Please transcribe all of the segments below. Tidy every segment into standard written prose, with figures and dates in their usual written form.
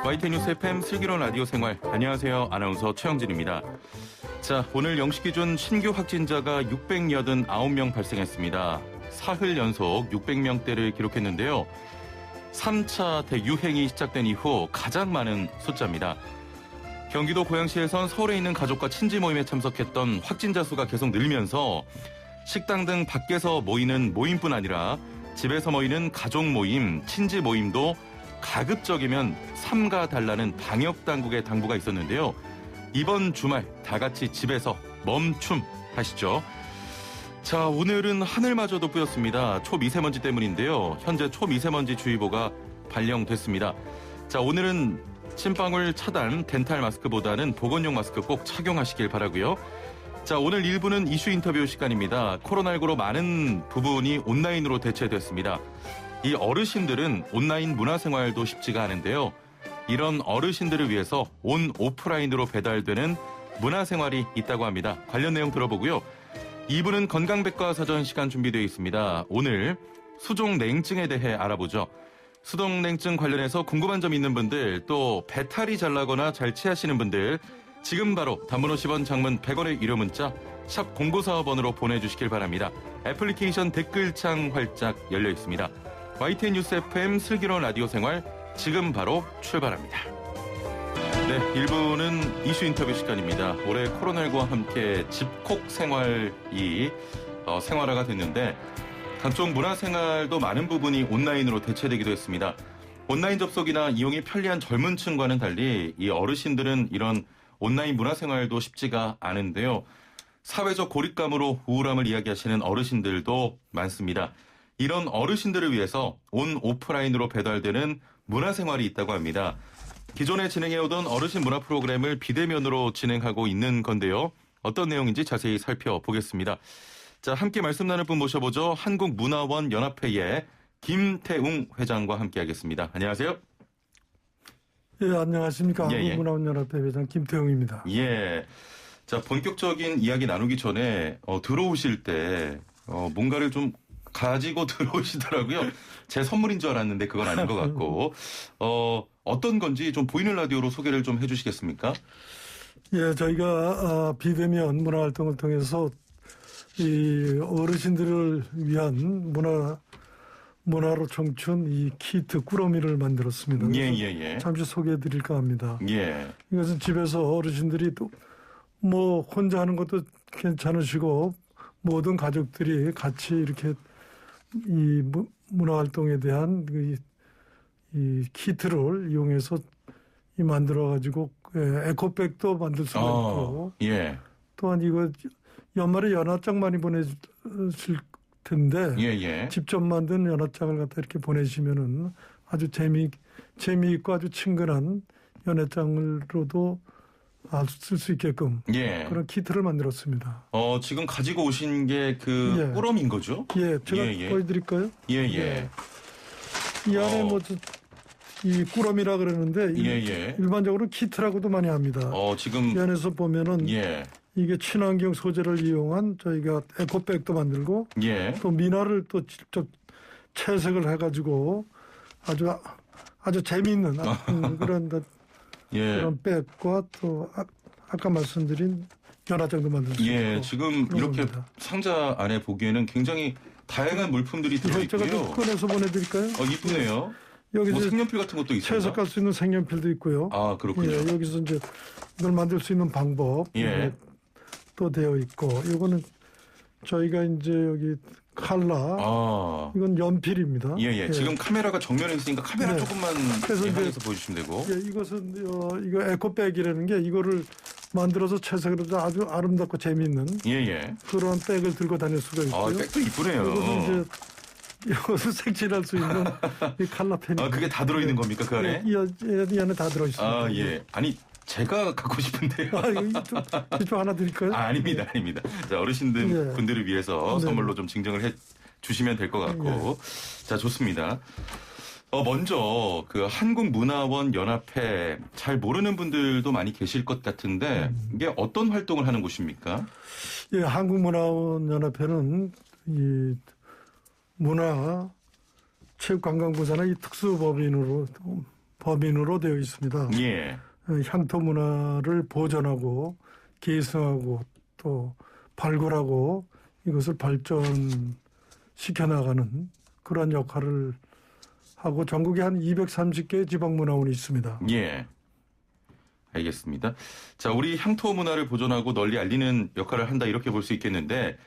YTN 뉴스 FM 슬기로운 라디오 생활. 안녕하세요. 아나운서 최영진입니다. 자, 오늘 0시 기준 신규 확진자가 689명 발생했습니다. 사흘 연속 600명대를 기록했는데요. 3차 대유행이 시작된 이후 가장 많은 숫자입니다. 경기도 고양시에선 서울에 있는 가족과 친지 모임에 참석했던 확진자 수가 계속 늘면서 식당 등 밖에서 모이는 모임뿐 아니라 집에서 모이는 가족 모임, 친지 모임도 가급적이면 삼가달라는 방역당국의 당부가 있었는데요. 이번 주말 다 같이 집에서 멈춤 하시죠. 자, 오늘은 하늘마저도 뿌였습니다. 초미세먼지 때문인데요. 현재 초미세먼지 주의보가 발령됐습니다. 자, 오늘은 침방울 차단 덴탈 마스크보다는 보건용 마스크 꼭 착용하시길 바라고요. 자, 오늘 1부는 이슈 인터뷰 시간입니다. 코로나19로 많은 부분이 온라인으로 대체됐습니다. 이 어르신들은 온라인 문화생활도 쉽지가 않은데요. 이런 어르신들을 위해서 온 오프라인으로 배달되는 문화생활이 있다고 합니다. 관련 내용 들어보고요. 2부는 건강백과사전 시간 준비되어 있습니다. 오늘 수족냉증에 대해 알아보죠. 수족냉증 관련해서 궁금한 점 있는 분들, 또 배탈이 잘 나거나 잘 취하시는 분들, 지금 바로 단문 50원, 장문 100원의 유료 문자 샵 0945번으로 보내주시길 바랍니다. 애플리케이션 댓글창 활짝 열려 있습니다. YTN 뉴스 FM 슬기로운 라디오 생활 지금 바로 출발합니다. 네, 1부는 이슈 인터뷰 시간입니다. 올해 코로나19와 함께 집콕 생활이 생활화가 됐는데 각종 문화생활도 많은 부분이 온라인으로 대체되기도 했습니다. 온라인 접속이나 이용이 편리한 젊은 층과는 달리 이 어르신들은 이런 온라인 문화생활도 쉽지가 않은데요. 사회적 고립감으로 우울함을 이야기하시는 어르신들도 많습니다. 이런 어르신들을 위해서 온 오프라인으로 배달되는 문화생활이 있다고 합니다. 기존에 진행해오던 어르신 문화 프로그램을 비대면으로 진행하고 있는 건데요. 어떤 내용인지 자세히 살펴보겠습니다. 자, 함께 말씀 나눌 분 모셔보죠. 한국문화원 연합회의 김태웅 회장과 함께하겠습니다. 안녕하세요. 예, 안녕하십니까. 예, 예. 한국문화원 연합회 회장 김태웅입니다. 예. 자, 본격적인 이야기 나누기 전에 들어오실 때 뭔가를 좀 가지고 들어오시더라고요. 제 선물인 줄 알았는데 그건 아닌 것 같고 어떤 건지 좀 보이는 라디오로 소개를 좀 해주시겠습니까? 예, 저희가 비대면 문화활동을 통해서 이 어르신들을 위한 문화로 청춘 이 키트 꾸러미를 만들었습니다. 예. 잠시 소개해드릴까 합니다. 예. 이것은 집에서 어르신들이 또 뭐 혼자 하는 것도 괜찮으시고 모든 가족들이 같이 이렇게 이 문화활동에 대한 이 키트를 이용해서 만들어가지고 에코백도 만들 수가 있고 예. 또한 이거 연말에 연화장 많이 보내실 텐데 예. 직접 만든 연화장을 갖다 이렇게 보내시면은 아주 재미있고 아주 친근한 연화장으로도 쓸 수 있게끔 그런 키트를 만들었습니다. 지금 가지고 오신 게 그 꾸러미인 거죠? 예, 제가 보여드릴까요? 예. 이 안에 이 꾸러미라 그러는데 일반적으로 키트라고도 많이 합니다. 지금 이 안에서 보면은 이게 친환경 소재를 이용한 저희가 에코백도 만들고 또 미나를 또 직접 채색을 해가지고 아주 재미있는 그런 그런 백과 또 아까 말씀드린 연화장도 만들 수 있고. 지금 이렇게 겁니다. 상자 안에 보기에는 굉장히 다양한 물품들이 들어있고요. 제가 좀 꺼내서 보내드릴까요? 이쁘네요. 여기 뭐 색연필 같은 것도 있어요. 채색할 수 있는 색연필도 있고요. 아, 그렇군요. 여기서 이제 이걸 만들 수 있는 방법 또 되어 있고, 이거는 저희가 이제 여기 칼라, 이건 연필입니다. 지금 카메라가 정면에 있으니까 카메라 조금만 향해서 보여주시면 되고. 이것은 이거 에코백이라는 게 이거를 만들어서 채색을 해서 아주 아름답고 재미있는 그런 백을 들고 다닐 수가 있고요. 백도 이쁘네요. 이것을 색칠할 수 있는 이 칼라펜이. 그게 다 들어있는 겁니까 그 안에? 이 안에 다 들어있습니다. 아니 제가 갖고 싶은데요. 이쪽 하나 드릴까요? 아닙니다. 자, 어르신들 분들을 위해서 선물로 좀 증정을 해 주시면 될 것 같고. 자, 좋습니다. 먼저 그 한국문화원 연합회 잘 모르는 분들도 많이 계실 것 같은데 이게 어떤 활동을 하는 곳입니까? 예, 한국문화원 연합회는 이 문화 체육관광부 산하 이 특수법인으로 범인으로 되어 있습니다. 예. 향토 문화를 보존하고 계승하고 또 발굴하고 이것을 발전시켜 나가는 그런 역할을 하고 전국에 한 230개의 지방문화원이 있습니다. 예. 알겠습니다. 자, 우리 향토 문화를 보존하고 널리 알리는 역할을 한다 이렇게 볼 수 있겠는데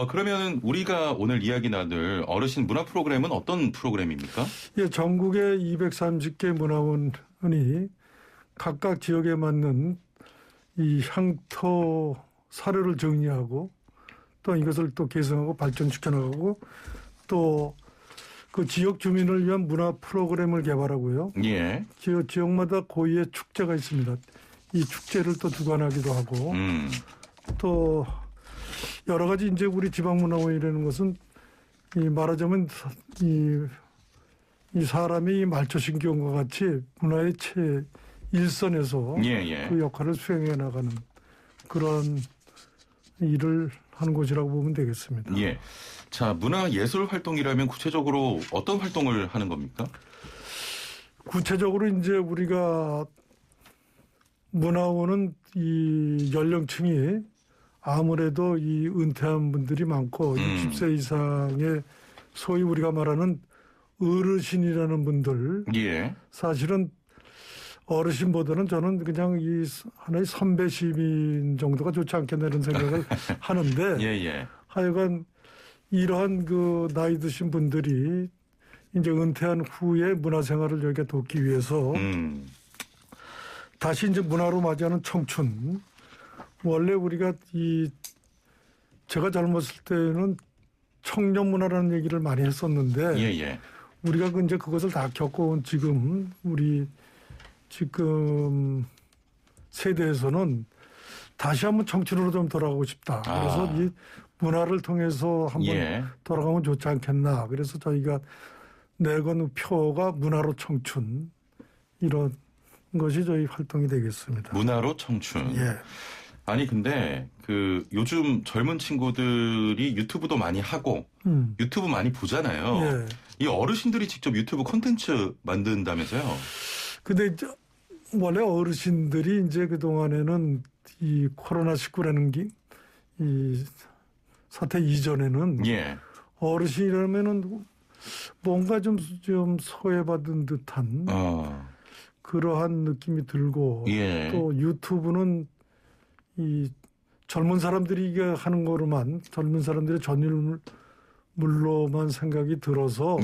그러면 우리가 오늘 이야기 나눌 어르신 문화 프로그램은 어떤 프로그램입니까? 예, 전국의 230개 문화원이 각각 지역에 맞는 이 향토 사료를 정리하고 또 이것을 또 개성하고 발전시켜 나가고 또 그 지역 주민을 위한 문화 프로그램을 개발하고요. 예. 지역마다 고유의 축제가 있습니다. 이 축제를 또 주관하기도 하고 또 여러 가지 이제 우리 지방문화원이라는 것은 이 말하자면 이 사람이 말초신경과 같이 문화의 일선에서 그 역할을 수행해 나가는 그런 일을 하는 곳이라고 보면 되겠습니다. 예. 자, 문화예술 활동이라면 구체적으로 어떤 활동을 하는 겁니까? 구체적으로 이제 우리가 문화원은 이 연령층이 아무래도 이 은퇴한 분들이 많고 60세 이상의 소위 우리가 말하는 어르신이라는 분들 사실은 어르신보다는 저는 그냥 이 하나의 선배 시민 정도가 좋지 않겠나 이런 생각을 하는데 하여간 이러한 그 나이 드신 분들이 이제 은퇴한 후에 문화생활을 여기가 돕기 위해서 다시 이제 문화로 맞이하는 청춘. 원래 우리가 제가 젊었을 때는 청년 문화라는 얘기를 많이 했었는데 우리가 이제 그것을 다 겪어온 우리 지금 세대에서는 다시 한번 청춘으로 좀 돌아가고 싶다. 그래서 이 문화를 통해서 한번 돌아가면 좋지 않겠나. 그래서 저희가 내건 표가 문화로 청춘 이런 것이 저희 활동이 되겠습니다. 문화로 청춘. 예. 아니 근데 그 요즘 젊은 친구들이 유튜브도 많이 하고 유튜브 많이 보잖아요. 이 어르신들이 직접 유튜브 콘텐츠 만든다면서요? 근데 원래 어르신들이 이제 그 동안에는 이 코로나19라는 이 사태 이전에는 어르신이라면은 뭔가 좀 소외받은 듯한 그러한 느낌이 들고 또 유튜브는 이 젊은 사람들이 하는 거로만 젊은 사람들의 전유물로만 생각이 들어서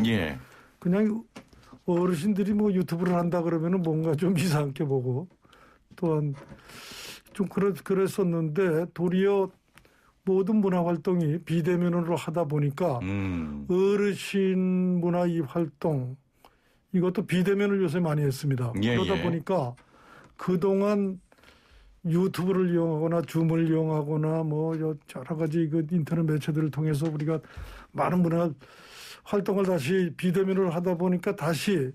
그냥 어르신들이 뭐 유튜브를 한다 그러면은 뭔가 좀 이상하게 보고 또한 좀 그랬었는데 도리어 모든 문화 활동이 비대면으로 하다 보니까 어르신 문화 이 활동 이것도 비대면을 요새 많이 했습니다. 그러다 보니까 그동안 유튜브를 이용하거나 줌을 이용하거나 뭐 여러 가지 그 인터넷 매체들을 통해서 우리가 많은 문화 활동을 다시 비대면을 하다 보니까 다시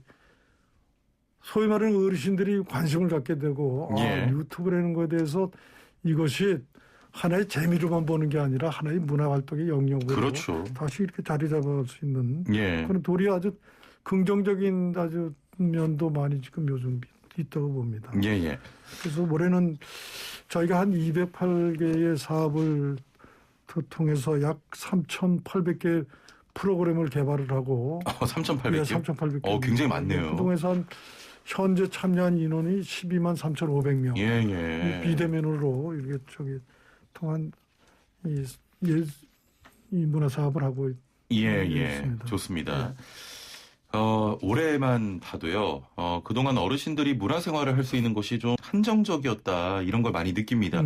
소위 말하는 어르신들이 관심을 갖게 되고 유튜브라는 것에 대해서 이것이 하나의 재미로만 보는 게 아니라 하나의 문화 활동의 영역으로 다시 이렇게 자리 잡을 수 있는 그런 도리어 아주 긍정적인 아주 면도 많이 지금 요즘 있다고 봅니다. 그래서 올해는 저희가 한 208개의 사업을 통해서 약 3,800개 프로그램을 개발을 하고 3,800개? 3,800개. 굉장히 많네요. 그동안에서 현재 참여한 인원이 12만 3,500명. 비대면으로 이렇게 통한 이 문화 사업을 하고 있습니다. 좋습니다. 올해만 봐도요. 그동안 어르신들이 문화생활을 할 수 있는 것이 좀 한정적이었다 이런 걸 많이 느낍니다.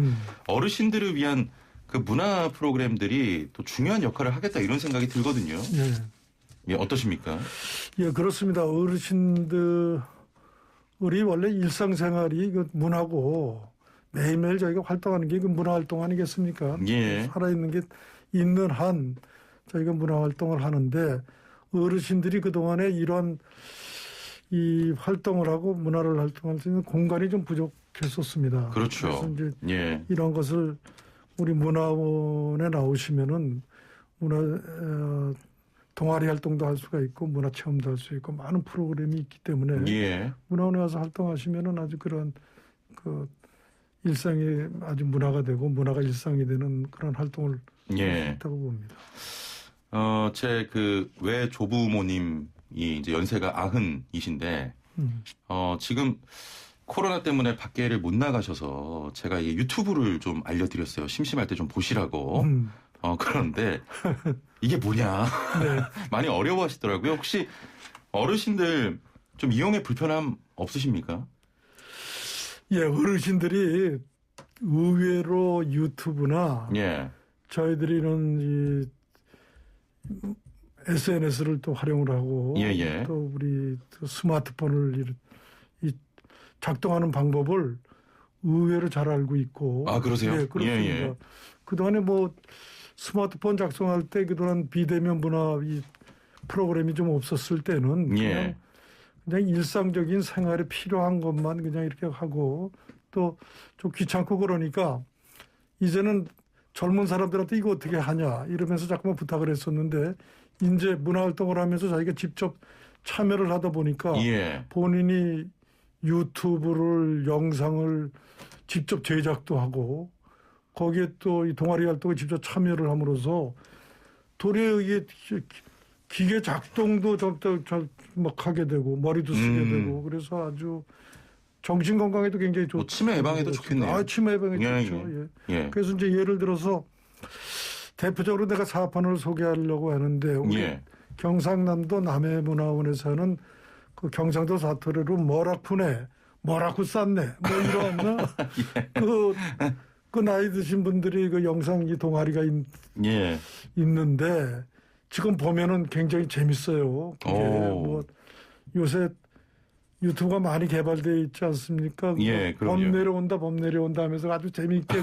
어르신들을 위한 그 문화 프로그램들이 또 중요한 역할을 하겠다 이런 생각이 들거든요. 어떠십니까? 그렇습니다. 어르신들이 원래 일상생활이 그 문화고 매일매일 저희가 활동하는 게 그 문화 활동 아니겠습니까? 살아있는 게 있는 한 저희가 문화 활동을 하는데 어르신들이 그동안에 이런 이 활동을 하고 문화를 활동할 수 있는 공간이 좀 부족했었습니다. 그렇죠. 그래서 이제 이런 것을 우리 문화원에 나오시면은 동아리 활동도 할 수가 있고 문화 체험도 할 수 있고 많은 프로그램이 있기 때문에 예. 문화원에 와서 활동하시면은 아주 그런 그 일상이 아주 문화가 되고 문화가 일상이 되는 그런 활동을 할 수 있다고 봅니다. 제 그 외조부모님이 이제 연세가 90이신데 지금 코로나 때문에 밖에를 못 나가셔서 제가 이 유튜브를 좀 알려드렸어요. 심심할 때 좀 보시라고. 그런데 이게 뭐냐. 네. 많이 어려워하시더라고요. 혹시 어르신들 좀 이용에 불편함 없으십니까? 예, 어르신들이 의외로 유튜브나 예. 저희들이 이 SNS를 또 활용을 하고 예. 또 우리 스마트폰을 이 작동하는 방법을 의외로 잘 알고 있고. 아, 그러세요? 네, 그렇습니다. 그동안에 뭐 스마트폰 작성할 때 그동안 비대면 문화 이 프로그램이 좀 없었을 때는 그냥 일상적인 생활에 필요한 것만 그냥 이렇게 하고 또 좀 귀찮고 그러니까 이제는 젊은 사람들한테 이거 어떻게 하냐 이러면서 자꾸만 부탁을 했었는데 이제 문화활동을 하면서 자기가 직접 참여를 하다 보니까 본인이 유튜브를 영상을 직접 제작도 하고 거기에 또 이 동아리 활동에 직접 참여를 함으로써 도리어 이게 기계 작동도 막 하게 되고 머리도 쓰게 되고 그래서 아주 정신 건강에도 굉장히 좋고 치매 예방에도 좋겠네요. 치매 예방에 좋죠. 그래서 이제 예를 들어서 대표적으로 내가 사업하는 소개하려고 하는데 우리 경상남도 남해문화원에서 하는 그 경상도 사투리로 뭐라쿠네, 뭐라쿠 쌌네, 뭐 이런 그 나이 드신 분들이 그 영상 이 동아리가 있는데 지금 보면은 굉장히 재밌어요. 그게 뭐 요새 유튜브가 많이 개발되어 있지 않습니까? 범 내려온다 하면서 아주 재미있게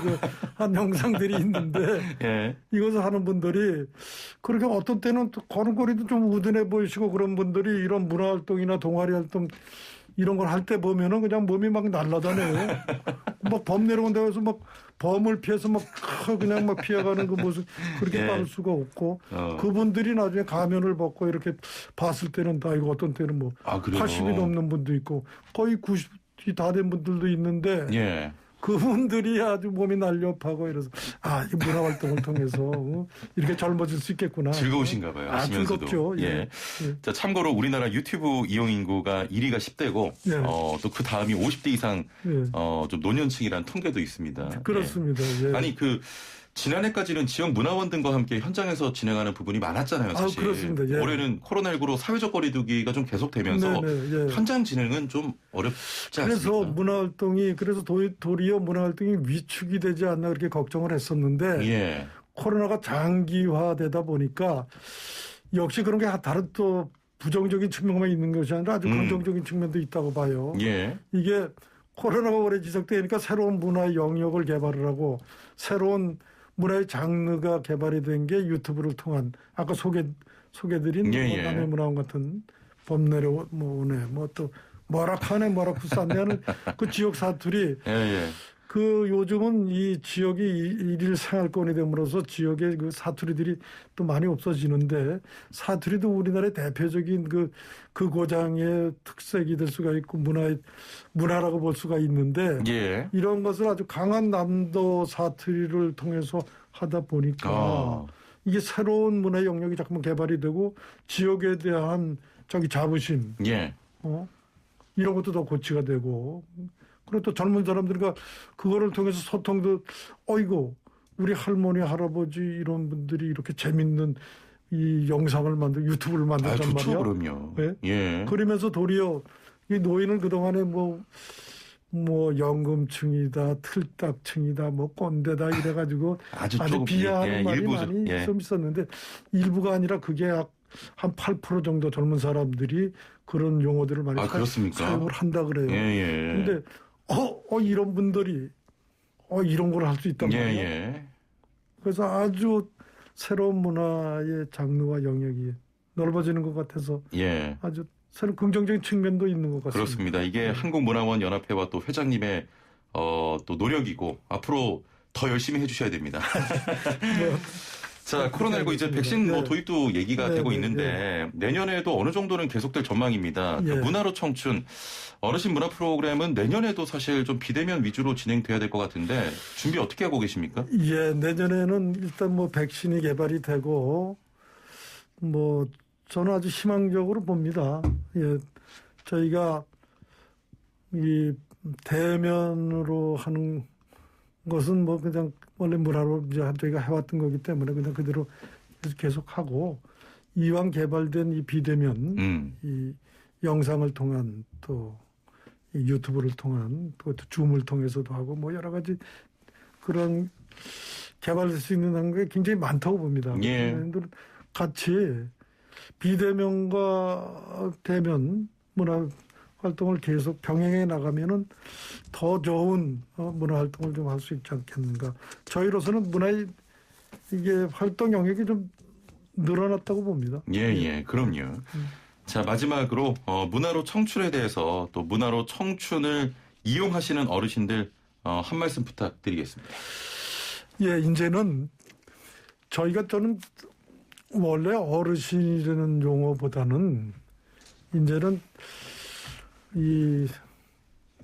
한 영상들이 있는데 이것을 하는 분들이 그렇게 어떤 때는 또 걸음걸이도 좀 우둔해 보이시고 그런 분들이 이런 문화활동이나 동아리 활동 이런 걸 할 때 보면은 그냥 몸이 막 날아다녀요. 막 범 내려온다고 해서 막 범을 피해서 막 그냥 막 피해가는 그 모습 그렇게 빠를 수가 없고 그분들이 나중에 가면을 벗고 이렇게 봤을 때는 다 이거 어떤 때는 뭐 80이 넘는 분도 있고 거의 90이 다 된 분들도 있는데 그분들이 아주 몸이 날렵하고 이래서 이 문화활동을 통해서 이렇게 젊어질 수 있겠구나. 즐거우신가 봐요. 하시면서도. 즐겁죠. 자, 참고로 우리나라 유튜브 이용 인구가 1위가 10대고 또 그 다음이 50대 이상 좀 노년층이라는 통계도 있습니다. 그렇습니다. 아니 지난해까지는 지역 문화원 등과 함께 현장에서 진행하는 부분이 많았잖아요, 사실. 그렇습니다. 올해는 코로나19로 사회적 거리두기가 좀 계속되면서 현장 진행은 좀 어렵지 않습니까? 그래서 문화활동이 도리어 문화활동이 위축이 되지 않나 그렇게 걱정을 했었는데 코로나가 장기화되다 보니까 역시 그런 게 다른 또 부정적인 측면만 있는 것이 아니라 아주 긍정적인 측면도 있다고 봐요. 이게 코로나가 오래 지속되니까 새로운 문화의 영역을 개발을 하고 새로운 문화의 장르가 개발이 된 게 유튜브를 통한 아까 소개드린 남해문화원 같은 범내려 오네 뭐 또 뭐라카네 뭐라쿠 쌌네 하는 그 지역 사투리 그 요즘은 이 지역이 일일 생활권이 됨으로써 지역의 그 사투리들이 또 많이 없어지는데 사투리도 우리나라의 대표적인 그 고장의 특색이 될 수가 있고 문화라고 볼 수가 있는데 이런 것을 아주 강한 남도 사투리를 통해서 하다 보니까 이게 새로운 문화 영역이 자꾸만 개발이 되고 지역에 대한 자부심 이런 것도 더 고치가 되고 그리고 또 젊은 사람들과 그거를 통해서 소통도 어이고 우리 할머니 할아버지 이런 분들이 이렇게 재밌는 이 영상을 유튜브를 만들단 말이야. 그럼요. 그러면서 도리어 이 노인은 그동안에 뭐 연금층이다, 틀딱층이다, 뭐 꼰대다 이래가지고 아주 비하하는 말이 많이 좀 있었는데 일부가 아니라 그게 한 8% 정도 젊은 사람들이 그런 용어들을 많이 사용을 한다 그래요. 근데 이런 분들이 이런 걸 할 수 있단 말이에요. 그래서 아주 새로운 문화의 장르와 영역이 넓어지는 것 같아서 아주 새로운 긍정적인 측면도 있는 것 같습니다. 그렇습니다. 이게 한국문화원 연합회와 또 회장님의 또 노력이고 앞으로 더 열심히 해주셔야 됩니다. 자, 코로나19 이제 백신 뭐 도입도 얘기가 되고 있는데 내년에도 어느 정도는 계속될 전망입니다. 그 문화로 청춘, 어르신 문화 프로그램은 내년에도 사실 좀 비대면 위주로 진행돼야 될 것 같은데 준비 어떻게 하고 계십니까? 예, 내년에는 일단 뭐 백신이 개발이 되고 뭐 저는 아주 희망적으로 봅니다. 예, 저희가 이 대면으로 하는 것은 뭐 그냥 원래 문화로 이제 저희가 해왔던 거기 때문에 그냥 그대로 계속 하고 이왕 개발된 이 비대면 이 영상을 통한 또 이 유튜브를 통한 또 줌을 통해서도 하고 뭐 여러 가지 그런 개발될 수 있는 게 굉장히 많다고 봅니다. 예. 같이 비대면과 대면 문화 활동을 계속 병행해 나가면은 더 좋은 문화 활동을 좀 할 수 있지 않겠는가. 저희로서는 문화의 이게 활동 영역이 좀 늘어났다고 봅니다. 예, 그럼요. 자, 마지막으로 문화로 청춘에 대해서 또 문화로 청춘을 이용하시는 어르신들 한 말씀 부탁드리겠습니다. 예, 이제는 저는 원래 어르신이라는 용어보다는 이제는 이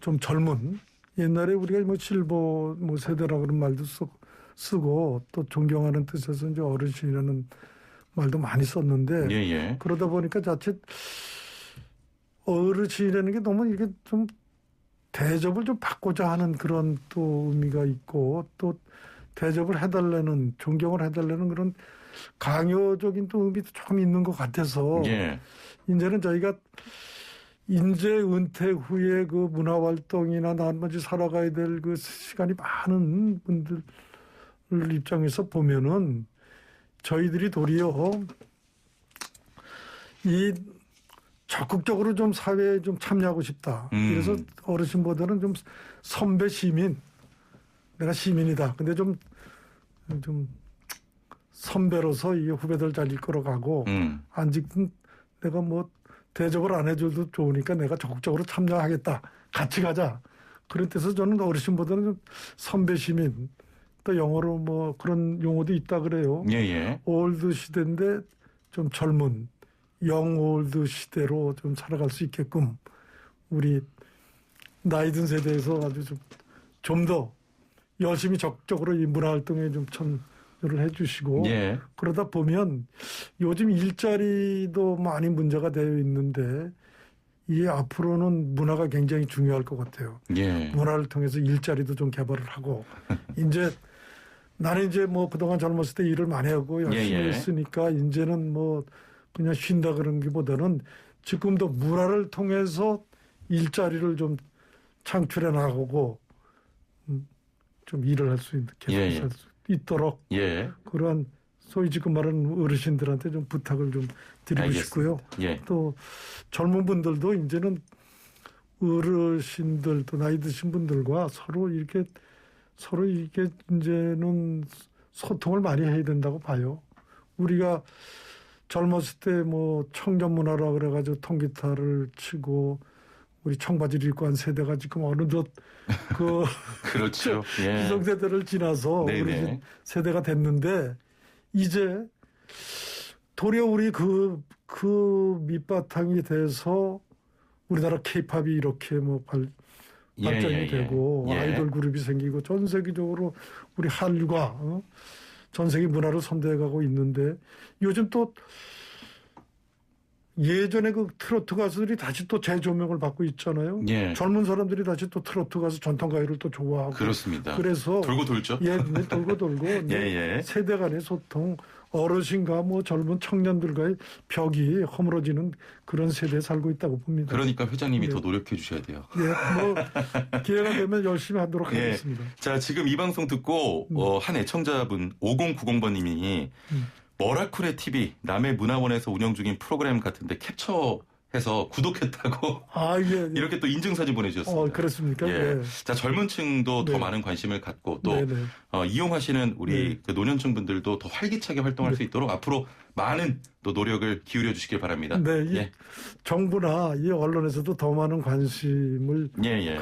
좀 젊은 옛날에 우리가 뭐 실버 뭐 세대라 그런 말도 쓰고 또 존경하는 뜻에서 이제 어르신이라는 말도 많이 썼는데 그러다 보니까 자칫 어르신이라는 게 너무 이게 좀 대접을 좀 받고자 하는 그런 또 의미가 있고 또 대접을 해달라는 존경을 해달라는 그런 강요적인 또 의미도 좀 있는 것 같아서 이제는 저희가 인재 은퇴 후에 그 문화 활동이나 나머지 살아가야 될 그 시간이 많은 분들 입장에서 보면은 저희들이 도리어 이 적극적으로 좀 사회에 좀 참여하고 싶다. 그래서 어르신보다는 좀 선배 시민, 내가 시민이다. 근데 좀 선배로서 이 후배들 잘 이끌어가고 아직은 내가 뭐 대접을 안 해줘도 좋으니까 내가 적극적으로 참여하겠다. 같이 가자. 그런 뜻에서 저는 어르신보다는 좀 선배 시민, 또 영어로 뭐 그런 용어도 있다 그래요. 올드 시대인데 좀 젊은 영 올드 시대로 좀 살아갈 수 있게끔 우리 나이 든 세대에서 아주 좀 더 열심히 적극적으로 이 문화 활동에 좀 참여를 해주시고 그러다 보면 요즘 일자리도 많이 문제가 되어 있는데 이 앞으로는 문화가 굉장히 중요할 것 같아요. 문화를 통해서 일자리도 좀 개발을 하고 이제 나는 이제 뭐 그동안 젊었을 때 일을 많이 하고 열심히 했으니까 이제는 뭐 그냥 쉰다 그런 게보다는 지금도 문화를 통해서 일자리를 좀 창출해 나가고 좀 일을 할 수 있는 계속 할 수 있도록 그러한 소위 지금 말하는 어르신들한테 좀 부탁을 좀 드리고 싶고요. 또 젊은 분들도 이제는 어르신들 또 나이 드신 분들과 서로 이렇게 이제는 소통을 많이 해야 된다고 봐요. 우리가 젊었을 때 뭐 청년 문화라 그래가지고 통기타를 치고 우리 청바지를 입고 한 세대가 지금 어느덧 그 그렇죠. 기성세대를 지나서 우리 세대가 됐는데 이제 도리어 우리 그 밑바탕이 돼서 우리나라 케이팝이 이렇게 뭐 발전이 되고 아이돌 그룹이 생기고 전 세계적으로 우리 한류가 전 세계 문화를 선도해가고 있는데 요즘 또 예전에 그 트로트 가수들이 다시 또 재조명을 받고 있잖아요. 젊은 사람들이 다시 또 트로트 가수 전통가요를 또 좋아하고. 그렇습니다. 그래서 돌고 돌죠. 돌고 세대 간의 소통, 어르신과 뭐 젊은 청년들과의 벽이 허물어지는 그런 세대에 살고 있다고 봅니다. 그러니까 회장님이 더 노력해 주셔야 돼요. 뭐 기회가 되면 열심히 하도록 하겠습니다. 자, 지금 이 방송 듣고 한 애청자분 5090번님이 머라쿨의 TV 남해 문화원에서 운영 중인 프로그램 같은데 캡처 해서 구독했다고 예. 이렇게 또 인증사진 보내주셨습니다. 그렇습니까? 예. 예. 자, 젊은 층도 네. 더 많은 관심을 갖고 또 네네. 이용하시는 우리 네. 그 노년층 분들도 더 활기차게 활동할 네. 수 있도록 앞으로 많은 또 노력을 기울여 주시길 바랍니다. 네. 예. 정부나 이 언론에서도 더 많은 관심을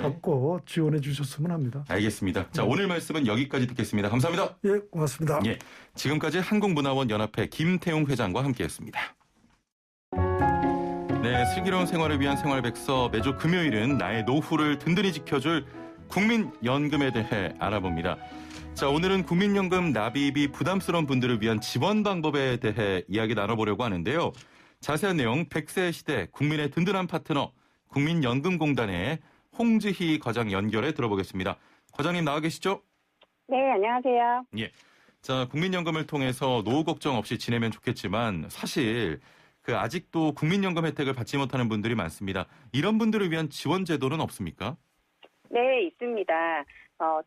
갖고 지원해 주셨으면 합니다. 알겠습니다. 자, 오늘 말씀은 여기까지 듣겠습니다. 감사합니다. 예, 고맙습니다. 예. 지금까지 한국문화원 연합회 김태웅 회장과 함께했습니다. 네, 슬기로운 생활을 위한 생활백서 매주 금요일은 나의 노후를 든든히 지켜줄 국민연금에 대해 알아봅니다. 자, 오늘은 국민연금 납입이 부담스러운 분들을 위한 지원 방법에 대해 이야기 나눠보려고 하는데요. 자세한 내용 100세 시대 국민의 든든한 파트너 국민연금공단의 홍지희 과장 연결해 들어보겠습니다. 과장님 나와 계시죠? 네, 안녕하세요. 예. 자, 국민연금을 통해서 노후 걱정 없이 지내면 좋겠지만 사실 아직도 국민연금 혜택을 받지 못하는 분들이 많습니다. 이런 분들을 위한 지원 제도는 없습니까? 네, 있습니다.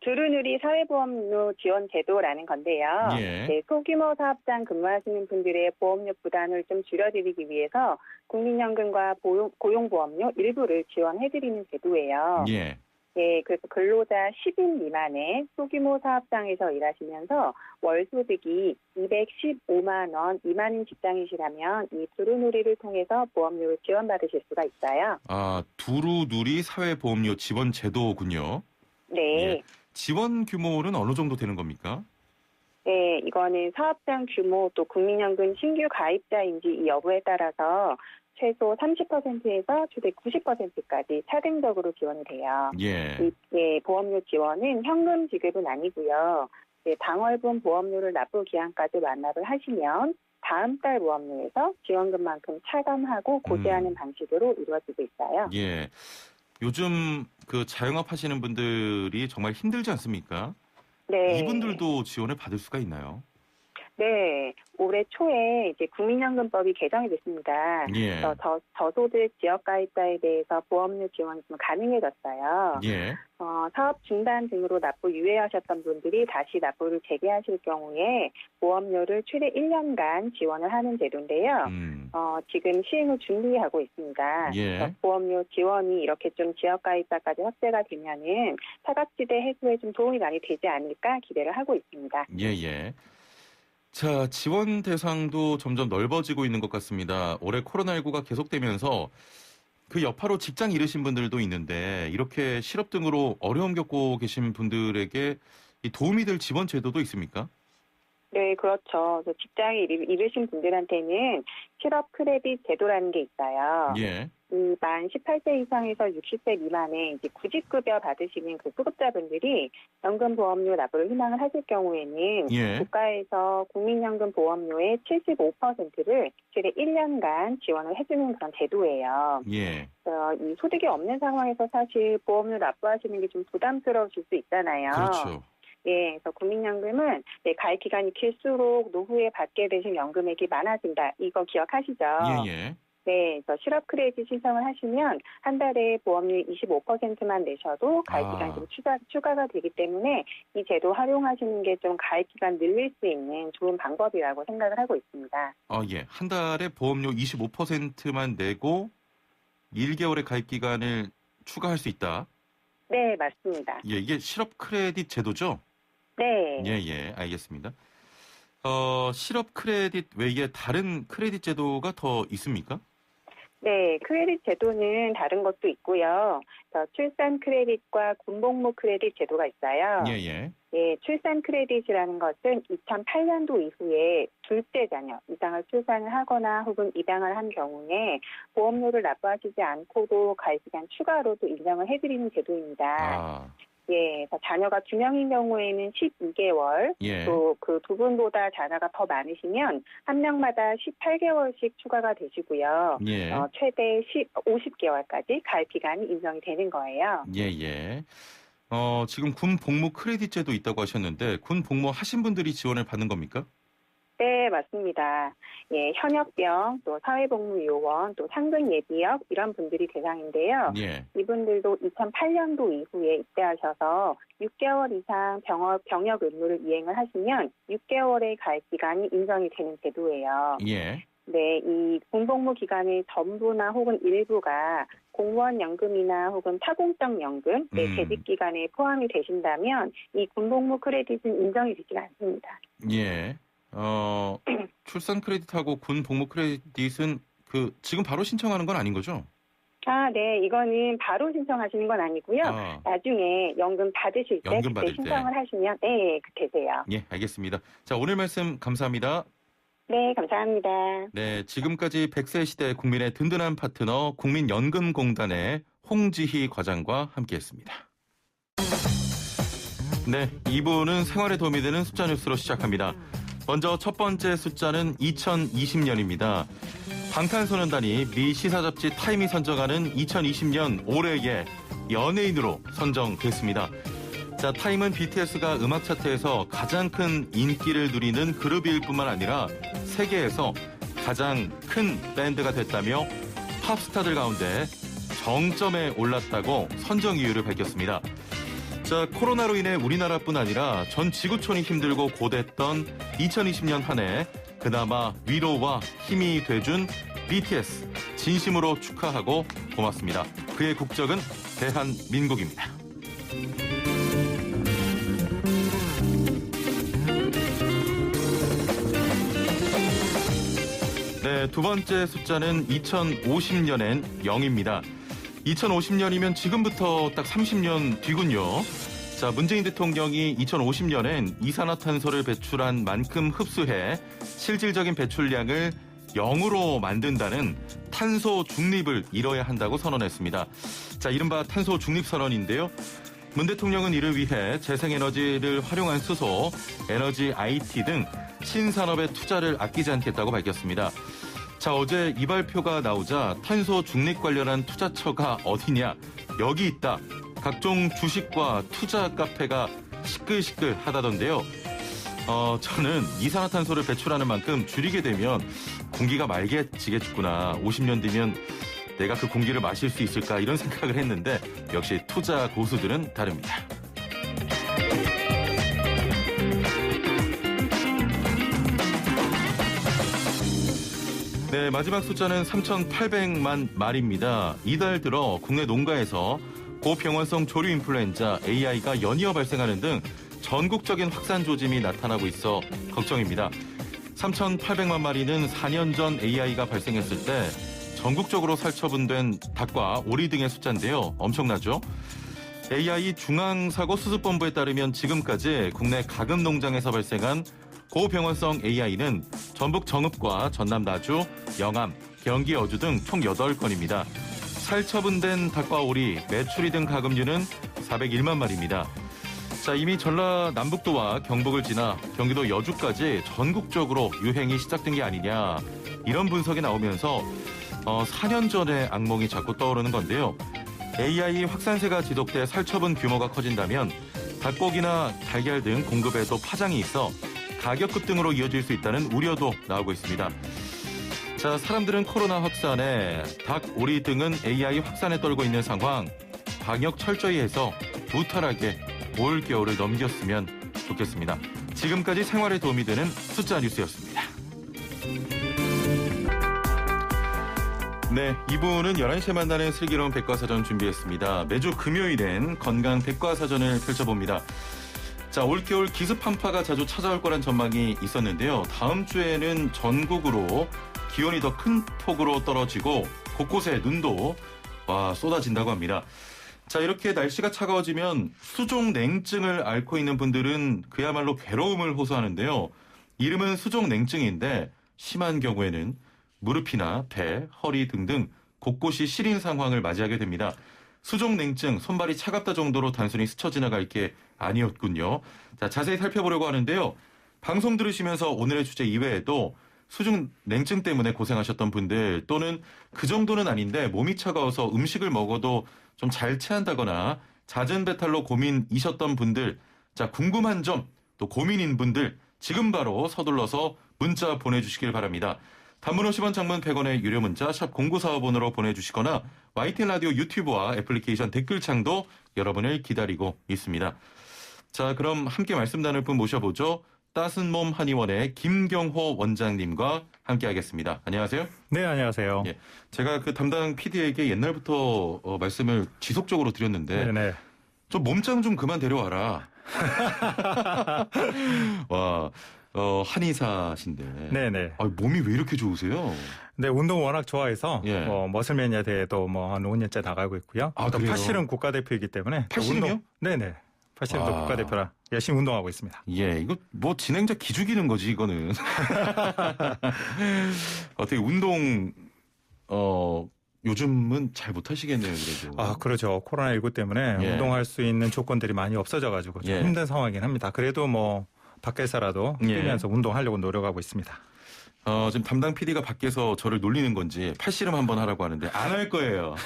두루누리 사회보험료 지원 제도라는 건데요. 예. 네, 소규모 사업장 근무하시는 분들의 보험료 부담을 좀 줄여드리기 위해서 국민연금과 고용보험료 일부를 지원해드리는 제도예요. 예. 네, 그래서 근로자 10인 미만의 소규모 사업장에서 일하시면서 월 소득이 215만 원 미만인 직장이시라면 이 두루누리를 통해서 보험료를 지원받으실 수가 있어요. 아, 두루누리 사회보험료 지원 제도군요. 네. 예. 지원 규모는 어느 정도 되는 겁니까? 네, 이거는 사업장 규모 또 국민연금 신규 가입자인지 이 여부에 따라서 최소 30%에서 최대 90%까지 차등적으로 지원이 돼요. 예. 보험료 지원은 현금 지급은 아니고요. 당월분 보험료를 납부 기한까지 완납을 하시면 다음 달 보험료에서 지원금만큼 차감하고 고지하는 방식으로 이루어지고 있어요. 예. 요즘 자영업 하시는 분들이 정말 힘들지 않습니까? 네. 이분들도 지원을 받을 수가 있나요? 네, 올해 초에 이제 국민연금법이 개정이 됐습니다. 예. 저소득 지역가입자에 대해서 보험료 지원이 좀 가능해졌어요. 예. 사업 중단 등으로 납부 유예하셨던 분들이 다시 납부를 재개하실 경우에 보험료를 최대 1년간 지원을 하는 제도인데요. 지금 시행을 준비하고 있습니다. 예. 보험료 지원이 이렇게 좀 지역가입자까지 확대가 되면은 사각지대 해소에 좀 도움이 많이 되지 않을까 기대를 하고 있습니다. 예. 자, 지원 대상도 점점 넓어지고 있는 것 같습니다. 올해 코로나19가 계속되면서 그 여파로 직장 잃으신 분들도 있는데 이렇게 실업 등으로 어려움 겪고 계신 분들에게 도움이 될 지원 제도도 있습니까? 네, 그렇죠. 직장에 잃으신 분들한테는 실업 크레딧 제도라는 게 있어요. 예. 만 18세 이상에서 60세 미만의 이제 구직급여 받으시는 그 수급자분들이 연금보험료 납부를 희망을 하실 경우에는 국가에서 국민연금 보험료의 75%를 최대 1년간 지원을 해주는 그런 제도예요. 예. 이 소득이 없는 상황에서 사실 보험료 납부하시는 게 좀 부담스러우실 수 있잖아요. 그렇죠. 예, 그래서 국민연금은 가입 기간이 길수록 노후에 받게 되신 연금액이 많아진다. 이거 기억하시죠? 예. 네, 그래서 실업 크레딧 신청을 하시면 한 달에 보험료 25%만 내셔도 가입 기간이 좀 추가가 되기 때문에 이 제도 활용하시는 게 좀 가입 기간 늘릴 수 있는 좋은 방법이라고 생각을 하고 있습니다. 예. 한 달에 보험료 25%만 내고 1개월의 가입 기간을 추가할 수 있다. 네, 맞습니다. 예, 이게 실업 크레딧 제도죠? 네. 예, 알겠습니다. 실업 크레딧 외에 다른 크레딧 제도가 더 있습니까? 네, 크레딧 제도는 다른 것도 있고요. 출산 크레딧과 군복무 크레딧 제도가 있어요. 예. 예, 출산 크레딧이라는 것은 2008년도 이후에 둘째 자녀 이상을 출산을 하거나 혹은 입양을 한 경우에 보험료를 납부하시지 않고도 가입 기간 추가로 또 인정을 해드리는 제도입니다. 예, 자녀가 2명인 경우에는 12개월, 또 그 두 분보다 자녀가 더 많으시면 한 명마다 18개월씩 추가가 되시고요. 최대 50개월까지 가입 기간이 인정이 되는 거예요. 예. 지금 군 복무 크레딧 제도 있다고 하셨는데 군 복무 하신 분들이 지원을 받는 겁니까? 네, 맞습니다. 예, 현역병, 또 사회복무요원, 또 상근예비역 이런 분들이 대상인데요. 이분들도 2008년도 이후에 입대하셔서 6개월 이상 병역 의무를 이행을 하시면 6개월의 가입 기간이 인정이 되는 제도예요. 네, 이 군복무 기간의 전부나 혹은 일부가 공무원 연금이나 혹은 타공적 연금, 재직 기간에 포함이 되신다면 이 군복무 크레딧은 인정이 되지가 않습니다. 예. 출산 크레딧하고 군 복무 크레딧은 지금 바로 신청하는 건 아닌 거죠? 네, 이거는 바로 신청하시는 건 아니고요. 나중에 연금 받으실 때 그때 신청을 하시면 되세요. 예, 알겠습니다. 자, 오늘 말씀 감사합니다. 네, 감사합니다. 네, 지금까지 100세 시대 국민의 든든한 파트너 국민연금공단의 홍지희 과장과 함께했습니다. 네, 2부는 생활에 도움이 되는 숫자 뉴스로 시작합니다. 먼저 첫 번째 숫자는 2020년입니다. 방탄소년단이 미 시사 잡지 타임이 선정하는 2020년 올해의 연예인으로 선정됐습니다. 자, 타임은 BTS가 음악 차트에서 가장 큰 인기를 누리는 그룹일 뿐만 아니라 세계에서 가장 큰 밴드가 됐다며 팝스타들 가운데 정점에 올랐다고 선정 이유를 밝혔습니다. 자, 코로나로 인해 우리나라뿐 아니라 전 지구촌이 힘들고 고됐던 2020년 한 해 그나마 위로와 힘이 돼준 BTS 진심으로 축하하고 고맙습니다. 그의 국적은 대한민국입니다. 네, 두 번째 숫자는 2050년엔 0입니다. 2050년이면 지금부터 딱 30년 뒤군요. 자, 문재인 대통령이 2050년엔 이산화탄소를 배출한 만큼 흡수해 실질적인 배출량을 0으로 만든다는 탄소 중립을 이뤄야 한다고 선언했습니다. 자, 이른바 탄소 중립 선언인데요. 문 대통령은 이를 위해 재생에너지를 활용한 수소, 에너지 IT 등 신산업의 투자를 아끼지 않겠다고 밝혔습니다. 자, 어제 이 발표가 나오자 탄소 중립 관련한 투자처가 어디냐? 여기 있다. 각종 주식과 투자 카페가 시끌시끌 하다던데요. 저는 이산화탄소를 배출하는 만큼 줄이게 되면 공기가 맑아지겠구나. 50년 뒤면 내가 그 공기를 마실 수 있을까 이런 생각을 했는데 역시 투자 고수들은 다릅니다. 네, 마지막 숫자는 3,800만 말입니다. 이달 들어 국내 농가에서 고병원성 조류 인플루엔자 AI가 연이어 발생하는 등 전국적인 확산 조짐이 나타나고 있어 걱정입니다. 3,800만 마리는 4년 전 AI가 발생했을 때 전국적으로 살처분된 닭과 오리 등의 숫자인데요. 엄청나죠? AI 중앙사고수습본부에 따르면 지금까지 국내 가금 농장에서 발생한 고병원성 AI는 전북 정읍과 전남 나주, 영암, 경기 여주 등 총 8건입니다. 살처분된 닭과 오리, 메추리 등 가금류는 401만 마리입니다. 자, 이미 전라남북도와 경북을 지나 경기도 여주까지 전국적으로 유행이 시작된 게 아니냐 이런 분석이 나오면서 4년 전의 악몽이 자꾸 떠오르는 건데요. AI 확산세가 지속돼 살처분 규모가 커진다면 닭고기나 달걀 등 공급에도 파장이 있어 가격 급등으로 이어질 수 있다는 우려도 나오고 있습니다. 자, 사람들은 코로나 확산에 닭, 오리 등은 AI 확산에 떨고 있는 상황, 방역 철저히 해서 무탈하게 올 겨울을 넘겼으면 좋겠습니다. 지금까지 생활에 도움이 되는 숫자 뉴스였습니다. 네, 2부는 11시에 만나는 슬기로운 백과사전 준비했습니다. 매주 금요일엔 건강 백과사전을 펼쳐봅니다. 자, 올겨울 기습 한파가 자주 찾아올 거란 전망이 있었는데요. 다음 주에는 전국으로 기온이 더 큰 폭으로 떨어지고 곳곳에 눈도 쏟아진다고 합니다. 자, 이렇게 날씨가 차가워지면 수족 냉증을 앓고 있는 분들은 그야말로 괴로움을 호소하는데요. 이름은 수족 냉증인데 심한 경우에는 무릎이나 배, 허리 등등 곳곳이 시린 상황을 맞이하게 됩니다. 수족 냉증, 손발이 차갑다 정도로 단순히 스쳐 지나갈 게 아니었군요. 자, 자세히 살펴보려고 하는데요. 방송 들으시면서 오늘의 주제 이외에도 수족 냉증 때문에 고생하셨던 분들 또는 그 정도는 아닌데 몸이 차가워서 음식을 먹어도 좀 잘 체한다거나 잦은 배탈로 고민이셨던 분들, 자, 궁금한 점 또 고민인 분들 지금 바로 서둘러서 문자 보내주시길 바랍니다. 단문 50원, 장문 100원의 유료 문자 샵 0945번으로 보내주시거나 YTN 라디오 유튜브와 애플리케이션 댓글창도 여러분을 기다리고 있습니다. 자, 그럼 함께 말씀 나눌 분 모셔보죠. 따순몸 한의원의 김경호 원장님과 함께하겠습니다. 안녕하세요. 네, 안녕하세요. 예, 제가 그 담당 PD에게 옛날부터 말씀을 지속적으로 드렸는데 네네. 좀 몸짱 좀 그만 데려와라. 와, 한의사신데. 네네. 몸이 왜 이렇게 좋으세요? 네, 운동 워낙 좋아해서 예. 머슬매니아 대회도 한 5년째 나가고 있고요. 아, 또 그래요? 팔씨름 국가대표이기 때문에 팔씨름이요? 네네. 팔씨름도 국가대표라 열심히 운동하고 있습니다. 예, 이거 뭐 진행자 기죽이는 거지 이거는. 어떻게 운동 요즘은 잘 못하시겠네요, 그래도. 아, 그렇죠. 코로나19 때문에 예. 운동할 수 있는 조건들이 많이 없어져가지고 좀 예. 힘든 상황이긴 합니다. 그래도 밖에서라도 예. 뛰면서 운동하려고 노력하고 있습니다. 지금 담당 PD가 밖에서 저를 놀리는 건지 팔씨름 한번 하라고 하는데 안 할 거예요.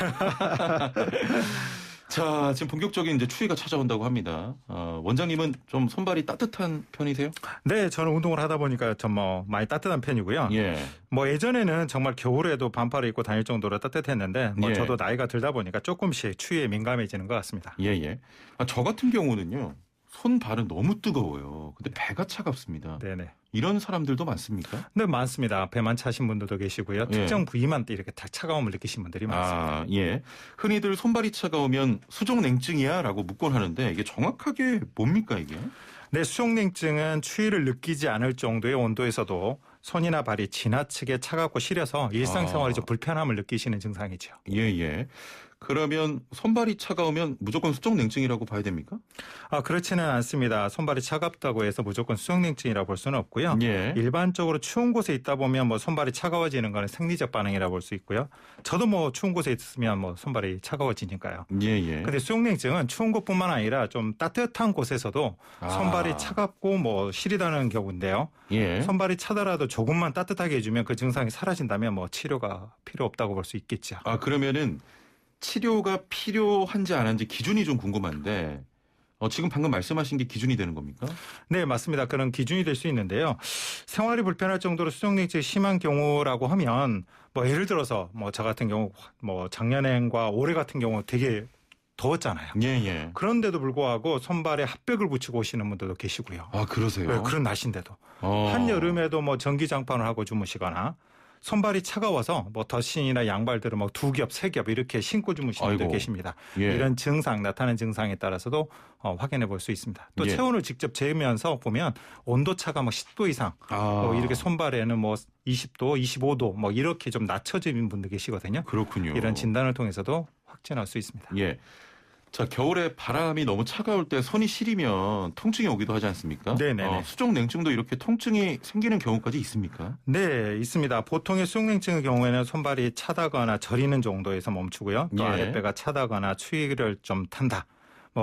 자, 지금 본격적인 이제 추위가 찾아온다고 합니다. 원장님은 좀 손발이 따뜻한 편이세요? 네, 저는 운동을 하다 보니까 좀 많이 따뜻한 편이고요. 예. 예전에는 정말 겨울에도 반팔을 입고 다닐 정도로 따뜻했는데 예. 저도 나이가 들다 보니까 조금씩 추위에 민감해지는 것 같습니다. 예. 저 같은 경우는요. 손발은 너무 뜨거워요. 근데 배가 차갑습니다. 네네. 이런 사람들도 많습니까? 네, 많습니다. 배만 차신 분들도 계시고요. 예. 특정 부위만 이렇게 다 차가움을 느끼신 분들이 많습니다. 예. 흔히들 손발이 차가우면 수족냉증이야 라고 묻곤 하는데 이게 정확하게 뭡니까 이게? 네, 수족냉증은 추위를 느끼지 않을 정도의 온도에서도 손이나 발이 지나치게 차갑고 시려서 일상생활에 좀 불편함을 느끼시는 증상이죠. 예. 그러면 손발이 차가우면 무조건 수족냉증이라고 봐야 됩니까? 그렇지는 않습니다. 손발이 차갑다고 해서 무조건 수족냉증이라고 볼 수는 없고요. 예. 일반적으로 추운 곳에 있다 보면 손발이 차가워지는 건 생리적 반응이라고 볼 수 있고요. 저도 추운 곳에 있으면 손발이 차가워지니까요. 예. 근데 수족냉증은 추운 곳뿐만 아니라 좀 따뜻한 곳에서도 손발이 차갑고 시리다는 경우인데요. 예. 손발이 차더라도 조금만 따뜻하게 해주면 그 증상이 사라진다면 치료가 필요 없다고 볼 수 있겠죠. 그러면은 치료가 필요한지 안 한지 기준이 좀 궁금한데 지금 방금 말씀하신 게 기준이 되는 겁니까? 네, 맞습니다. 그런 기준이 될 수 있는데요. 생활이 불편할 정도로 수족냉증이 심한 경우라고 하면 예를 들어서 저 같은 경우 작년과 올해 같은 경우 되게 더웠잖아요. 예. 그런데도 불구하고 손발에 핫팩을 붙이고 오시는 분들도 계시고요. 그러세요? 네, 그런 날씨인데도. 한여름에도 전기장판을 하고 주무시거나 손발이 차가워서 덧신이나 양발들을 2겹, 3겹 이렇게 신고 주무시는 분들 계십니다. 예. 이런 나타나는 증상에 따라서도 확인해 볼 수 있습니다. 또 예. 체온을 직접 재면서 보면 온도차가 10도 이상 이렇게 손발에는 20도, 25도 이렇게 좀 낮춰지는 분들 계시거든요. 그렇군요. 이런 진단을 통해서도 확진할 수 있습니다. 예. 자, 겨울에 바람이 너무 차가울 때 손이 시리면 통증이 오기도 하지 않습니까? 네네. 수족냉증도 이렇게 통증이 생기는 경우까지 있습니까? 네, 있습니다. 보통의 수족냉증의 경우에는 손발이 차다거나 저리는 정도에서 멈추고요. 또 예. 아랫배가 차다거나 추위를 좀 탄다.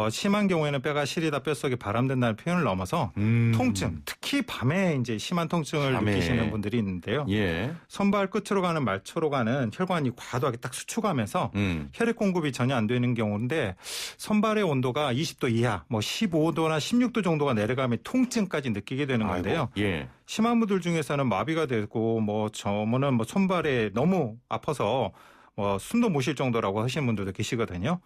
심한 경우에는 뼈가 시리다 뼈속에 바람든다는 표현을 넘어서 통증, 특히 밤에 이제 심한 통증을 느끼시는 분들이 있는데요. 예. 손발 끝으로 가는 말초로 가는 혈관이 과도하게 딱 수축하면서 혈액 공급이 전혀 안 되는 경우인데 손발의 온도가 20도 이하, 15도나 16도 정도가 내려가면 통증까지 느끼게 되는 건데요. 예. 심한 분들 중에서는 마비가 되고 저는 손발에 너무 아파서 숨도 못 쉴 정도라고 하시는 분들도 계시거든요.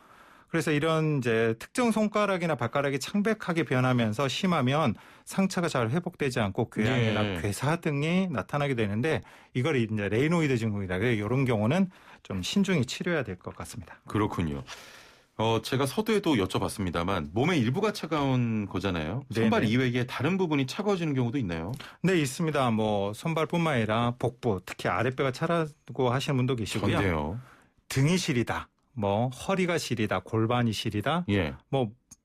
그래서 이런 이제 특정 손가락이나 발가락이 창백하게 변하면서 심하면 상처가 잘 회복되지 않고 궤양이나 괴사 등이 나타나게 되는데 이걸 이제 레이노이드 증후이다. 이런 경우는 좀 신중히 치료해야 될 것 같습니다. 그렇군요. 제가 서두에도 여쭤봤습니다만 몸의 일부가 차가운 거잖아요. 손발 네네. 이외에 다른 부분이 차가워지는 경우도 있나요? 네, 있습니다. 손발뿐만 아니라 복부, 특히 아랫배가 차라고 하시는 분도 계시고요. 그런데요. 등이 시리다. 허리가 시리다, 골반이 시리다, 예.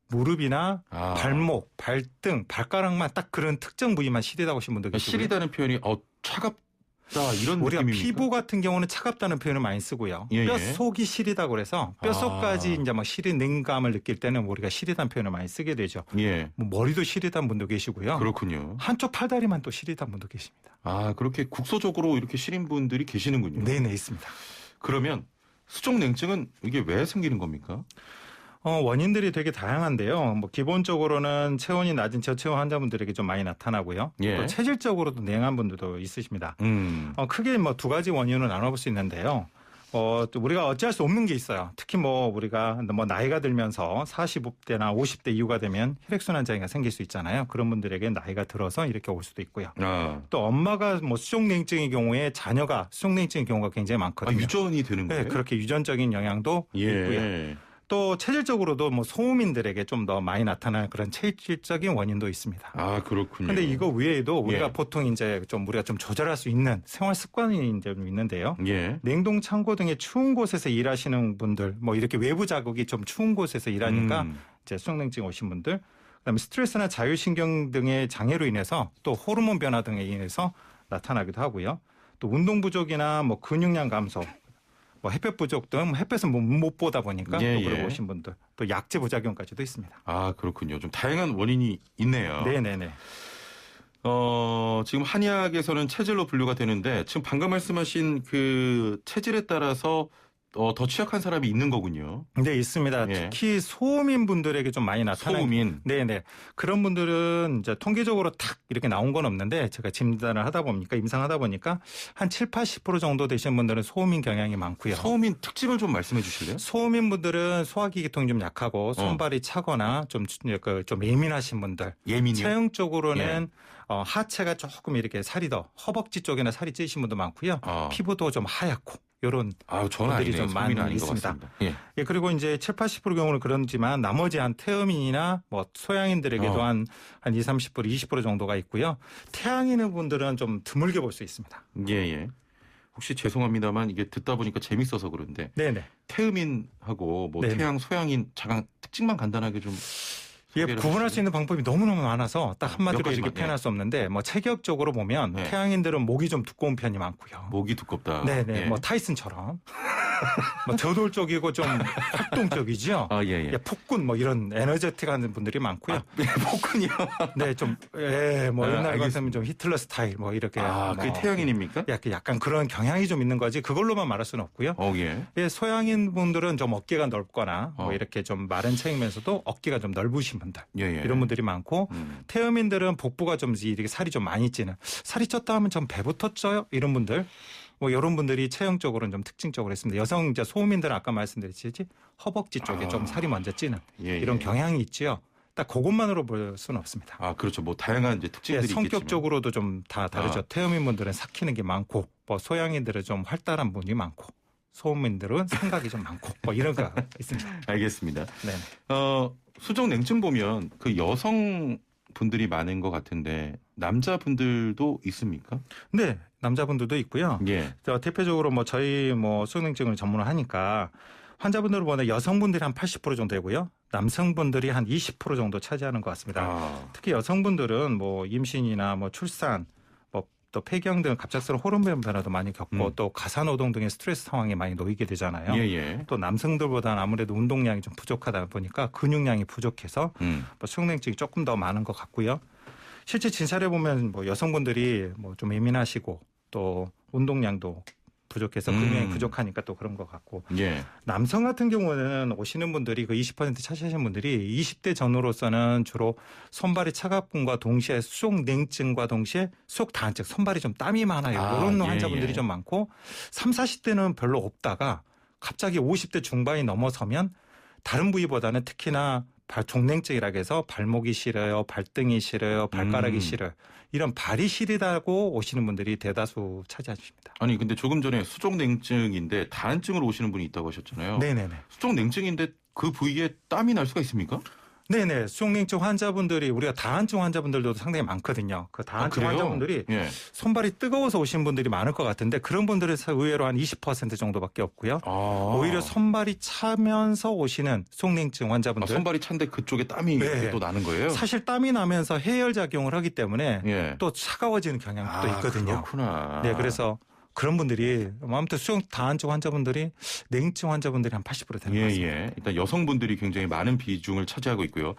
무릎이나 발목, 발등, 발가락만 딱 그런 특정 부위만 시리다고 하시는 분들 계시고요. 시리다는 표현이 차갑다 이런 우리가 느낌입니까? 피부 같은 경우는 차갑다는 표현을 많이 쓰고요. 예. 뼈속이 시리다고 그래서 뼈속까지 이제 시린 감을 느낄 때는 우리가 시리다는 표현을 많이 쓰게 되죠. 예. 머리도 시리다는 분도 계시고요. 그렇군요. 한쪽 팔다리만 또 시리다는 분도 계십니다. 그렇게 국소적으로 이렇게 시린 분들이 계시는군요. 네네, 있습니다. 그러면 수족냉증은 이게 왜 생기는 겁니까? 원인들이 되게 다양한데요. 기본적으로는 체온이 낮은 저체온 환자분들에게 좀 많이 나타나고요. 예. 또 체질적으로도 냉한 분들도 있으십니다. 음. 크게 두 가지 원인으로 나눠볼 수 있는데요. 또 우리가 어찌할 수 없는 게 있어요. 특히 뭐 우리가 뭐 나이가 들면서 40대나 50대 이후가 되면 혈액순환 장애가 생길 수 있잖아요. 그런 분들에게 나이가 들어서 이렇게 올 수도 있고요. 또 엄마가 뭐 수족냉증의 경우에 자녀가 수족냉증의 경우가 굉장히 많거든요. 유전이 되는 거예요? 네, 그렇게 유전적인 영향도 있고요. 또 체질적으로도 뭐 소음인들에게 좀 더 많이 나타나는 그런 체질적인 원인도 있습니다. 아, 그렇군요. 근데 이거 외에도 우리가 보통 이제 좀 우리가 좀 조절할 수 있는 생활 습관이 이제 좀 있는데요. 냉동 창고 등의 추운 곳에서 일하시는 분들, 뭐 이렇게 외부 자극이 좀 추운 곳에서 일하니까 이제 수족냉증 오신 분들, 그다음에 스트레스나 자율신경 등의 장애로 인해서 또 호르몬 변화 등에 인해서 나타나기도 하고요. 또 운동 부족이나 뭐 근육량 감소, 뭐 햇볕 부족 등 햇볕은 못 보다 보니까 또 그러고 오신 분들, 또 약제 부작용까지도 있습니다. 아, 그렇군요. 좀 다양한 원인이 있네요. 네네네. 지금 한의학에서는 체질로 분류가 되는데 지금 방금 말씀하신 그 체질에 따라서 더 취약한 사람이 있는 거군요. 네, 있습니다. 특히 소음인 분들에게 좀 많이 나타나는. 소음인. 네네. 그런 분들은 이제 통계적으로 탁 이렇게 나온 건 없는데 제가 진단을 하다 보니까 임상하다 보니까 한 70-80% 정도 되신 분들은 소음인 경향이 많고요. 소음인 특징을 좀 말씀해 주실래요? 소음인 분들은 소화기 계통이 좀 약하고 손발이 차거나 좀 예민하신 분들. 예민이요? 체형적으로는 하체가 조금 이렇게 살이 더 허벅지 쪽이나 살이 찌신 분도 많고요. 피부도 좀 하얗고. 이런 분들이 좀 많이 있습니다. 그리고 이제 70-80% 경우는 그렇지만 나머지 한 태음인이나 뭐 소양인들에게도 한 20-30%, 20% 정도가 있고요. 태양인의 분들은 좀 드물게 볼 수 있습니다. 혹시 죄송합니다만 이게 듣다 보니까 재밌어서 그런데 네네. 태음인하고 뭐 태양, 소양인 잠깐 특징만 간단하게 좀 구분할 수 있는 방법이 너무너무 많아서 딱 한마디로 이렇게 표현할 수 없는데 뭐 체격적으로 보면 태양인들은 목이 좀 두꺼운 편이 많고요. 목이 두껍다. 네네. 뭐 타이슨처럼. 뭐 저돌적이고 좀 활동적이죠. 폭군 뭐 이런 에너제틱한 분들이 많고요. 폭군이요? 네, 좀 뭐 옛날 같으면 좀 히틀러 스타일 뭐 이렇게. 그게 태양인입니까? 약간 그런 경향이 좀 있는 거지 그걸로만 말할 수는 없고요. 소양인 분들은 좀 어깨가 넓거나 뭐 이렇게 좀 마른 체이면서도 어깨가 좀 넓으신 분들 이런 분들이 많고 태음인들은 복부가 좀 이렇게 살이 좀 많이 찌는 살이 쪘다 하면 좀 배부터 쪄요 이런 분들. 뭐 이런 분들이 체형적으로는 좀 특징적으로 있습니다. 여성 이제 소음인들은 아까 말씀드렸듯이 허벅지 쪽에 좀 살이 먼저 찌는 이런 경향이 있지요. 딱 그것만으로 볼 수는 없습니다. 그렇죠. 뭐 다양한 이제 특징들이 있겠지만 성격적으로도 좀 다 다르죠. 태음인 분들은 삭히는 게 많고, 뭐 소양인들은 좀 활달한 분이 많고, 소음인들은 생각이 좀 많고, 뭐 이런 거 있습니다. 알겠습니다. 네. 수족냉증 보면 그 여성 분들이 많은 것 같은데 남자분들도 있습니까? 네, 남자분들도 있고요. 대표적으로 뭐 저희 뭐 수족냉증을 전문을 하니까 환자분들을 보면 여성분들이 한 80% 정도 되고요. 남성분들이 한 20% 정도 차지하는 것 같습니다. 특히 여성분들은 뭐 임신이나 뭐 출산, 뭐 또 폐경 등 갑작스러운 호르몬 변화도 많이 겪고 또 가사노동 등의 스트레스 상황에 많이 놓이게 되잖아요. 또 남성들보다는 아무래도 운동량이 좀 부족하다 보니까 근육량이 부족해서 뭐 수족냉증이 조금 더 많은 것 같고요. 실제 진찰해 보면 뭐 여성분들이 뭐 좀 예민하시고 또 운동량도 부족해서 근육량이 부족하니까 또 그런 것 같고 남성 같은 경우는 오시는 분들이 그 20% 차지하시는 분들이 20대 전후로서는 주로 손발이 차갑음과 동시에 수족냉증과 동시에 수족다한증 손발이 좀 땀이 많아요. 이런 환자분들이 좀 많고 30, 40대는 별로 없다가 갑자기 50대 중반이 넘어서면 다른 부위보다는 특히나 종냉증이라고 해서 발목이 시려요, 발등이 시려요, 발가락이 시려요. 이런 발이 시리다고 오시는 분들이 대다수 차지하십니다. 아니 근데 조금 전에 수족냉증인데 다한증으로 오시는 분이 있다고 하셨잖아요. 네네네. 수족냉증인데 그 부위에 땀이 날 수가 있습니까? 네네. 수족냉증 환자분들이 우리가 다한증 환자분들도 상당히 많거든요. 그 다한증 환자분들이 손발이 뜨거워서 오신 분들이 많을 것 같은데 그런 분들은 의외로 한 20% 정도밖에 없고요. 오히려 손발이 차면서 오시는 수족냉증 환자분들. 손발이 찬데 그쪽에 땀이 또 나는 거예요? 사실 땀이 나면서 해열 작용을 하기 때문에 또 차가워지는 경향도 있거든요. 그렇구나. 네, 그래서 그런 분들이 아무튼 수족 다한증 환자분들이 냉증 환자분들이 한 80% 되는 것 같습니다. 일단 여성분들이 굉장히 많은 비중을 차지하고 있고요.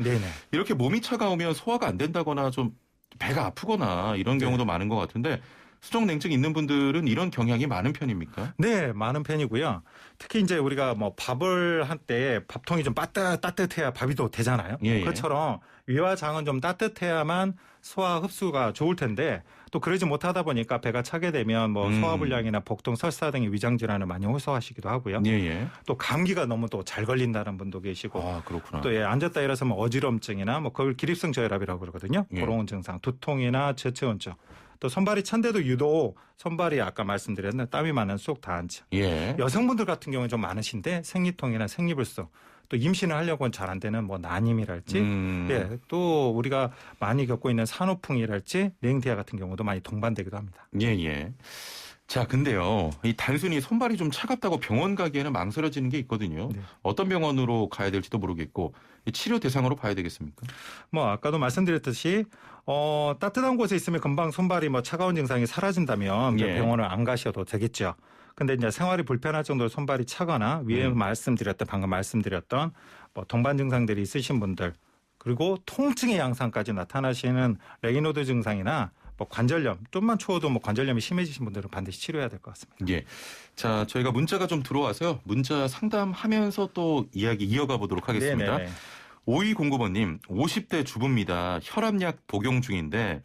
이렇게 몸이 차가우면 소화가 안 된다거나 좀 배가 아프거나 이런 경우도 많은 것 같은데 수족냉증 있는 분들은 이런 경향이 많은 편입니까? 네, 많은 편이고요. 특히 이제 우리가 뭐 밥을 할 때 밥통이 좀 따뜻해야 밥이 또 되잖아요. 예, 예. 그것처럼 위와 장은 좀 따뜻해야만 소화 흡수가 좋을 텐데 또 그러지 못하다 보니까 배가 차게 되면 뭐 소화불량이나 복통, 설사 등의 위장 질환을 많이 호소하시기도 하고요. 예, 예. 또 감기가 너무 또 잘 걸린다는 분도 계시고, 아, 그렇구나. 또 예, 앉았다 일어서면 어지럼증이나 뭐 그걸 기립성 저혈압이라고 그러거든요. 예. 그런 증상, 두통이나 저체온증. 또 손발이 찬데도 유독 손발이 아까 말씀드렸는데 땀이 많은 속 다한증. 예. 여성분들 같은 경우는 좀 많으신데 생리통이나 생리불순, 또 임신을 하려고는 잘 안 되는 뭐 난임이랄지, 예, 또 우리가 많이 겪고 있는 산후풍이랄지 냉티아 같은 경우도 많이 동반되기도 합니다. 예, 예. 자, 근데요, 이 단순히 손발이 좀 차갑다고 병원 가기에는 망설여지는 게 있거든요. 네. 어떤 병원으로 가야 될지도 모르겠고 이 치료 대상으로 봐야 되겠습니까? 뭐 아까도 말씀드렸듯이 따뜻한 곳에 있으면 금방 손발이 뭐 차가운 증상이 사라진다면 예. 병원을 안 가셔도 되겠죠. 근데 이제 생활이 불편할 정도로 손발이 차거나 위에 방금 말씀드렸던 뭐 동반 증상들이 있으신 분들, 그리고 통증의 양상까지 나타나시는 레이노드 증상이나 뭐 관절염, 좀만 추워도 뭐 관절염이 심해지신 분들은 반드시 치료해야 될 것 같습니다. 예. 자, 저희가 문자가 좀 들어와서요. 문자 상담하면서 또 이야기 이어가 보도록 하겠습니다. 네네. 5209번님, 50대 주부입니다. 혈압약 복용 중인데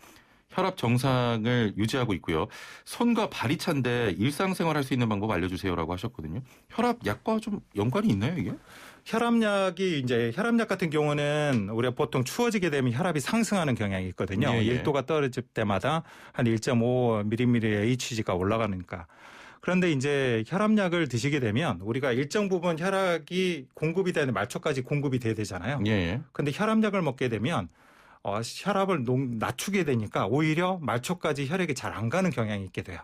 혈압 정상을 유지하고 있고요. 손과 발이 찬데 일상생활 할 수 있는 방법 알려주세요라고 하셨거든요. 혈압약과 좀 연관이 있나요, 이게? 혈압약 같은 경우는 우리가 보통 추워지게 되면 혈압이 상승하는 경향이 있거든요. 예, 예. 1도가 떨어질 때마다 한 1.5mm의 HG가 올라가니까. 그런데 이제 혈압약을 드시게 되면 우리가 일정 부분 혈압이 공급이 되는 말초까지 공급이 돼야 되잖아요. 예. 근데 혈압약을 먹게 되면 혈압을 낮추게 되니까 오히려 말초까지 혈액이 잘 안 가는 경향이 있게 돼요.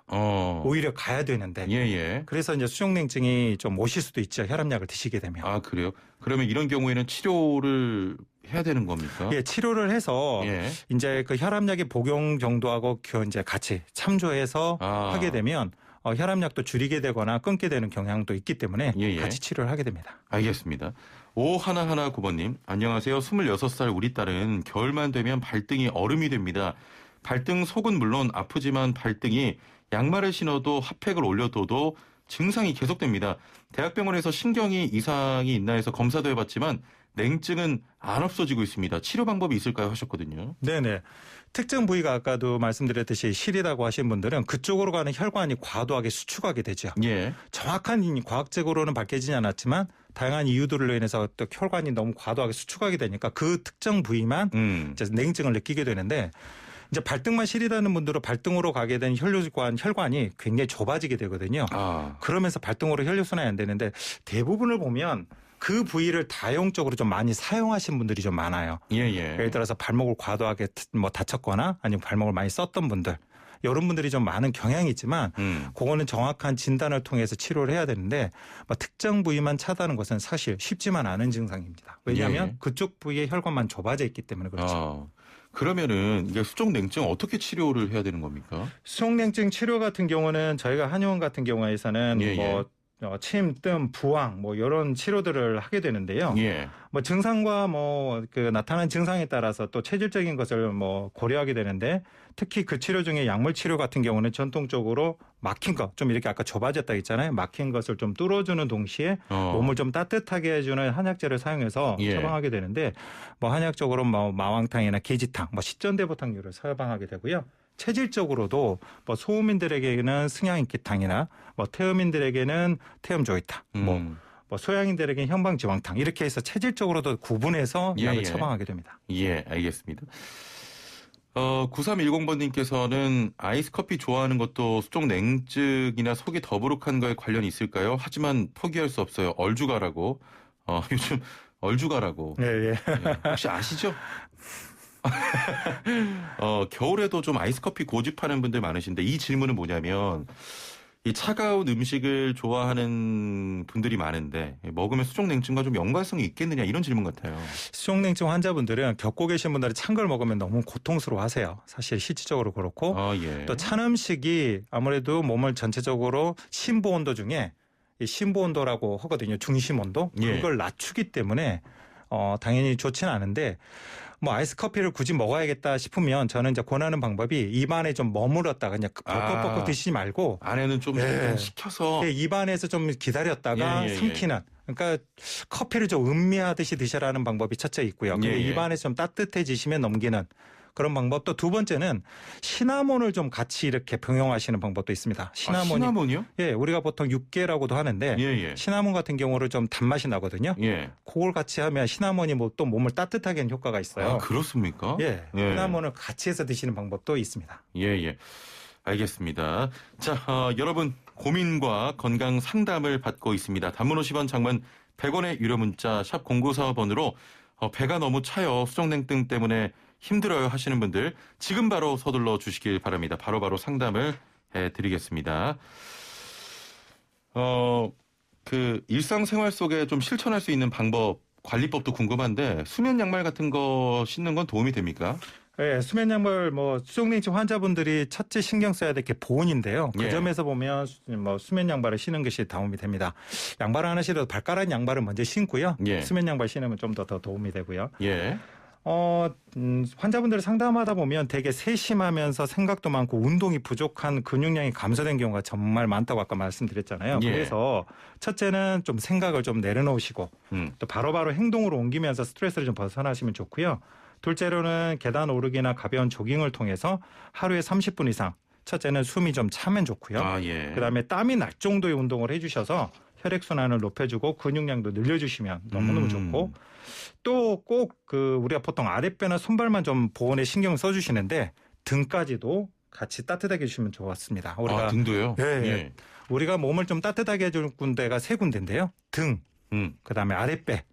오히려 가야 되는데. 예. 그래서 이제 수족냉증이 좀 오실 수도 있죠. 혈압약을 드시게 되면. 아, 그래요? 그러면 이런 경우에는 치료를 해야 되는 겁니까? 예, 치료를 해서 예. 이제 그 혈압약의 복용 정도하고 이제 같이 참조해서 하게 되면 혈압약도 줄이게 되거나 끊게 되는 경향도 있기 때문에 예. 같이 치료를 하게 됩니다. 알겠습니다. 5119번님, 안녕하세요. 26살 우리 딸은 겨울만 되면 발등이 얼음이 됩니다. 발등 속은 물론 아프지만 발등이 양말을 신어도 핫팩을 올려둬도 증상이 계속됩니다. 대학병원에서 신경이 이상이 있나 해서 검사도 해봤지만 냉증은 안 없어지고 있습니다. 치료 방법이 있을까요? 하셨거든요. 네네. 특정 부위가 아까도 말씀드렸듯이 시리다고 하신 분들은 그쪽으로 가는 혈관이 과도하게 수축하게 되죠. 예. 정확한 과학적으로는 밝혀지지 않았지만 다양한 이유들로 인해서 또 혈관이 너무 과도하게 수축하게 되니까 그 특정 부위만 이제 냉증을 느끼게 되는데, 이제 발등만 시리다는 분들은 발등으로 가게 된 혈관이 굉장히 좁아지게 되거든요. 그러면서 발등으로 혈류순환이 안 되는데 대부분을 보면 그 부위를 다용적으로 좀 많이 사용하신 분들이 좀 많아요. 예를 들어서 발목을 과도하게 뭐 다쳤거나 아니면 발목을 많이 썼던 분들, 이런 분들이 좀 많은 경향이 있지만 그거는 정확한 진단을 통해서 치료를 해야 되는데 특정 부위만 차다는 것은 사실 쉽지만 않은 증상입니다. 왜냐하면 그쪽 부위의 혈관만 좁아져 있기 때문에 그렇죠. 그러면은 이게 수족냉증 어떻게 치료를 해야 되는 겁니까? 수족냉증 치료 같은 경우는 저희가 한의원 같은 경우에서는 침, 뜸, 부항 뭐 이런 치료들을 하게 되는데요. 뭐 증상과 나타난 증상에 따라서 또 체질적인 것을 고려하게 되는데, 특히 그 치료 중에 약물 치료 같은 경우는 전통적으로 막힌 것, 좀 이렇게 아까 좁아졌다 했잖아요. 막힌 것을 좀 뚫어주는 동시에 몸을 좀 따뜻하게 해주는 한약재를 사용해서 처방하게 되는데, 한약적으로 마왕탕이나 계지탕, 십전대보탕류를 처방하게 되고요. 체질적으로도 소음인들에게는 승향인기탕이나 태음인들에게는 태음조이탕, 소양인들에게는 현방지왕탕, 이렇게 해서 체질적으로도 구분해서 약을 처방하게 됩니다. 예, 알겠습니다. 9310번님께서는 아이스 커피 좋아하는 것도 수족냉증이나 속이 더부룩한 거에 관련이 있을까요? 하지만 포기할 수 없어요. 얼죽아라고. 요즘 얼죽아라고. 예. 혹시 아시죠? 겨울에도 좀 아이스커피 고집하는 분들 많으신데, 이 질문은 뭐냐면, 이 차가운 음식을 좋아하는 분들이 많은데 먹으면 수족냉증과 좀 연관성이 있겠느냐, 이런 질문 같아요. 수족냉증 환자분들은 겪고 계신 분들이 찬 걸 먹으면 너무 고통스러워하세요. 사실 실질적으로 그렇고 또 찬 음식이 아무래도 몸을 전체적으로 심부온도 중에 이 심부온도라고 하거든요. 중심온도. 그걸 낮추기 때문에 당연히 좋지는 않은데 뭐 아이스 커피를 굳이 먹어야겠다 싶으면 저는 이제 권하는 방법이 입안에 좀 머물렀다가 그냥 벌컥벌컥 드시지 말고 안에는 좀 식혀서 입안에서 좀 기다렸다가 삼키는. 그러니까 커피를 좀 음미하듯이 드시라는 방법이 첫째 있고요. 입안에서 좀 따뜻해지시면 넘기는 그런 방법. 또 두 번째는 시나몬을 좀 같이 이렇게 병용하시는 방법도 있습니다. 시나몬이요? 예, 우리가 보통 육개라고도 하는데 시나몬 같은 경우는 좀 단맛이 나거든요. 그걸 같이 하면 시나몬이 뭐 또 몸을 따뜻하게 하는 효과가 있어요. 아, 그렇습니까? 시나몬을 같이 해서 드시는 방법도 있습니다. 알겠습니다. 자, 여러분 고민과 건강 상담을 받고 있습니다. 단문 50원, 장문 100원의 유료 문자 샵 0945번으로 배가 너무 차요. 수족냉증 때문에 힘들어요 하시는 분들 지금 바로 서둘러 주시길 바랍니다. 바로바로 상담을 해드리겠습니다. 그 일상생활 속에 좀 실천할 수 있는 방법, 관리법도 궁금한데 수면 양말 같은 거 신는 건 도움이 됩니까? 네, 수면 양말 뭐 수족냉증 환자분들이 첫째 신경 써야 될 게 보온인데요. 그 점에서 보면 뭐 수면 양말을 신는 것이 도움이 됩니다. 양말 안 하시더라도 발가락 양말을 먼저 신고요. 수면 양말 신으면 좀 더 도움이 되고요. 환자분들을 상담하다 보면 되게 세심하면서 생각도 많고 운동이 부족한 근육량이 감소된 경우가 정말 많다고 아까 말씀드렸잖아요. 그래서 첫째는 좀 생각을 좀 내려놓으시고 또 바로바로 행동으로 옮기면서 스트레스를 좀 벗어나시면 좋고요. 둘째로는 계단 오르기나 가벼운 조깅을 통해서 하루에 30분 이상 첫째는 숨이 좀 차면 좋고요. 그다음에 땀이 날 정도의 운동을 해주셔서 혈액순환을 높여주고 근육량도 늘려주시면 너무너무 좋고 또 꼭 우리가 보통 아랫배나 손발만 좀 보온에 신경 써주시는데 등까지도 같이 따뜻하게 해주시면 좋았습니다. 우리가 등도요? 우리가 몸을 좀 따뜻하게 해주는 군데가 세 군데인데요. 등, 그다음에 아랫배,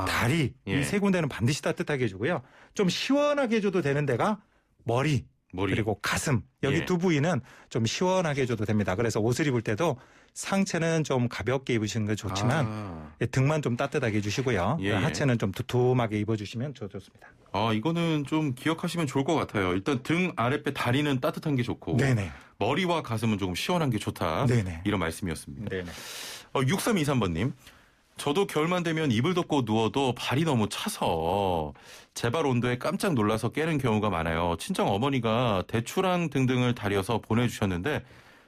다리 이 세 군데는 반드시 따뜻하게 해주고요. 좀 시원하게 해줘도 되는 데가 머리. 그리고 가슴 여기 두 부위는 좀 시원하게 해줘도 됩니다. 그래서 옷을 입을 때도 상체는 좀 가볍게 입으시는 게 좋지만 등만 좀 따뜻하게 해주시고요. 하체는 좀 두툼하게 입어주시면 좋습니다. 이거는 좀 기억하시면 좋을 것 같아요. 일단 등, 아랫배, 다리는 따뜻한 게 좋고 머리와 가슴은 조금 시원한 게 좋다. 이런 말씀이었습니다. 6323번님. 저도 겨울만 되면 이불 덮고 누워도 발이 너무 차서 제발 온도에 깜짝 놀라서 깨는 경우가 많아요. 친정 어머니가 대추랑 등등을 달여서 보내주셨는데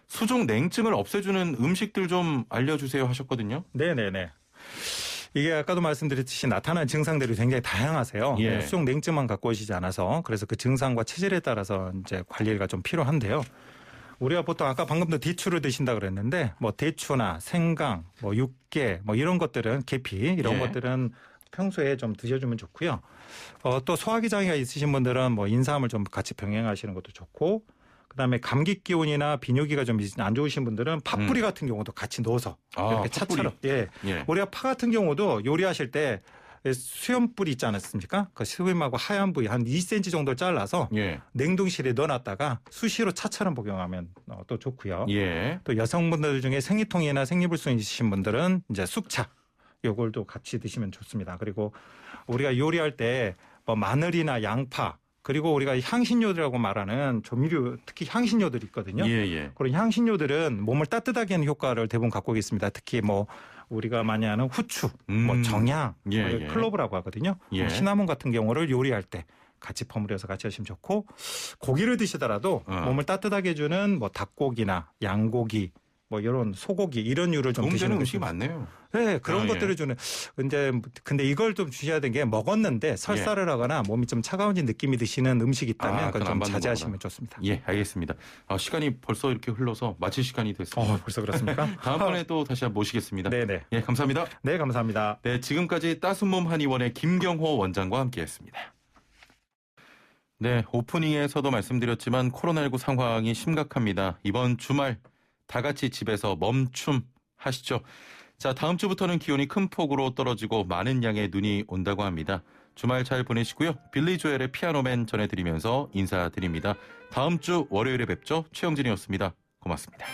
수족 냉증을 없애주는 음식들 좀 알려주세요 하셨거든요. 네네네. 이게 아까도 말씀드렸듯이 나타나는 증상들이 굉장히 다양하세요. 수족 냉증만 갖고 오시지 않아서 그래서 그 증상과 체질에 따라서 이제 관리가 좀 필요한데요. 우리가 보통 아까 방금도 대추를 드신다 그랬는데 뭐 대추나 생강, 뭐 육개 뭐 이런 것들은 계피 이런 것들은 평소에 좀 드셔주면 좋고요. 또 소화기 장애가 있으신 분들은 뭐 인삼을 좀 같이 병행하시는 것도 좋고 그다음에 감기 기운이나 비뇨기가 좀 안 좋으신 분들은 팥뿌리 같은 경우도 같이 넣어서 이렇게 차처럼 우리가 파 같은 경우도 요리하실 때 수염뿌리 있지 않았습니까? 그 수염하고 하얀 부위 한 2cm 정도 잘라서 냉동실에 넣어놨다가 수시로 차처럼 복용하면 또 좋고요. 또 여성분들 중에 생리통이나 생리불순 있으신 분들은 이제 쑥차 요걸도 같이 드시면 좋습니다. 그리고 우리가 요리할 때 뭐 마늘이나 양파 그리고 우리가 향신료들이라고 말하는 조미료 특히 향신료들이 있거든요. 그런 향신료들은 몸을 따뜻하게 하는 효과를 대부분 갖고 있습니다. 특히 뭐 우리가 많이 하는 후추, 뭐 정향, 클로브라고 하거든요. 시나몬 같은 경우를 요리할 때 같이 버무려서 같이 하시면 좋고 고기를 드시더라도 몸을 따뜻하게 해주는 뭐 닭고기나 양고기 뭐 이런 소고기 이런 류를 좀 드시는 음식이 많네요. 네, 그런 것들을 주는. 근데 이걸 좀 주셔야 되는 게 먹었는데 설사를 하거나 몸이 좀 차가워진 느낌이 드시는 음식이 있다면 그건 좀 자제하시면 좋습니다. 알겠습니다. 시간이 벌써 이렇게 흘러서 마칠 시간이 됐습니다. 벌써 그렇습니까? 다음번에 또 다시 한번 모시겠습니다. 네네. 감사합니다. 네, 감사합니다. 네, 지금까지 따순몸 한의원의 김경호 원장과 함께했습니다. 네, 오프닝에서도 말씀드렸지만 코로나19 상황이 심각합니다. 이번 주말 다 같이 집에서 멈춤 하시죠. 자, 다음 주부터는 기온이 큰 폭으로 떨어지고 많은 양의 눈이 온다고 합니다. 주말 잘 보내시고요. 빌리 조엘의 피아노맨 전해드리면서 인사드립니다. 다음 주 월요일에 뵙죠. 최영진이었습니다. 고맙습니다.